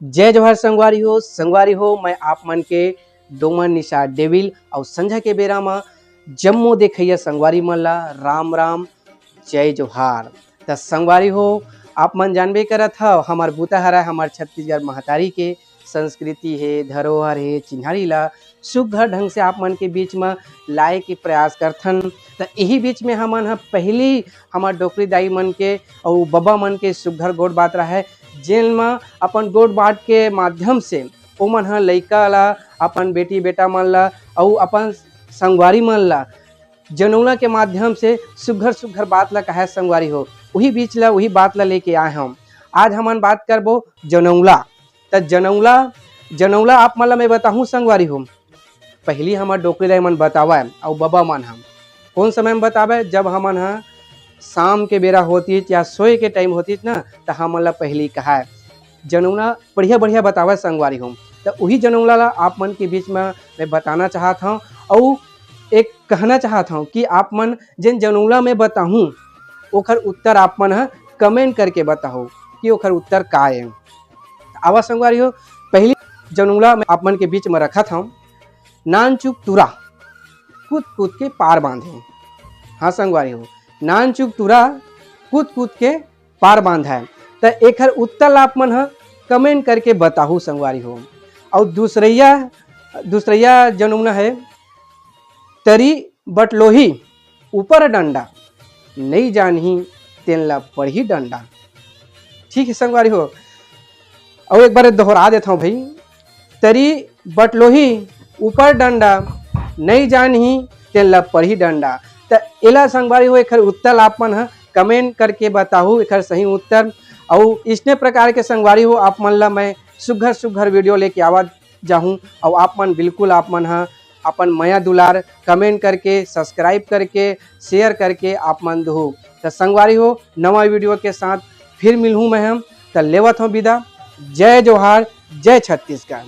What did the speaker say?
जय जोहार संगवारी हो मैं आप मन के डोमन निशा डेविल और संझा के बेरा में जम्मो देखिए संगवारी मन ला राम राम जय जोहार। त संगवारी हो आप मन जानबे करत हो हमार बूता हरा हमार छत्तीसगढ़ महतारी के संस्कृति है धरोहर है चिन्हारी ला सुघर ढंग से आप मन के बीच में लाए के प्रयास करथन। तो यही बीच में हमन पहली हमार डोकरी दाई मन के और बबा मन के सुघर गोड़ बात रहा है जेल में अपन गोड़ बाट के माध्यम से ओमन ह लइका ला अपन बेटी बेटा मन ला और अपन संगवारी मन ला जनौला के माध्यम से सुघर सुघर बात ला कहे संगवारी हो वही बीच ला वही बात ला लेके आए हम। आज हमन बात करबो जनौला। त जनौला आप मन ला मैं बताहूँ संगवारी हो पहली हमार डोकरी दाई मन बतावा और बबा मन हम कौन समय में बतावे जब हमन ह शाम के बेरा होती या सोए के टाइम होती ना तो हमन ला पहली कहा है जनौला बढ़िया बढ़िया बतावा संगवारी हो। तो वही जनौला ला आप मन के बीच में मैं बताना चाहता हूँ और एक कहना चाहता हूँ कि आप मन जिन जनौला में बताहूँ ओखर उत्तर आप मन कमेंट करके बताओ कि ओखर उत्तर का है। आवा संगवारी हो पहली जनौला में आप मन के बीच में रखा था नान चुक तुरा कूद कूद के पार बांधे। हाँ संगवारी हो नान चुक तुरा कूद कूद के पार बांधा है। तो एकर उत्तर आप मन कमेंट करके बताहू संगवारी हो। और दूसरैया जनौना है तरी बटलोही ऊपर डंडा नहीं जानही तेन ला पढ़ी डंडा। ठीक है संगवारी हो और एक बार दोहरा देता हूँ भाई तरी बटलोही ऊपर डंडा नहीं जानही तेन ला पढ़ी डंडा। तो एला संगवारी हो एक उत्तर आप मन कमेंट करके बताहू एक सही उत्तर। और इसने प्रकार के संगवारी हो आप मन ला मैं सुघर सुघर वीडियो लेके आवा जाऊँ और आप मन बिल्कुल आप मन अपन माया दुलार कमेंट करके सब्सक्राइब करके शेयर करके आप मन दो। तो संगवारी हो नवा वीडियो के साथ फिर मिलूँ मैं हम। तो लेवत हूँ विदा। जय जोहार जय छत्तीसगढ़।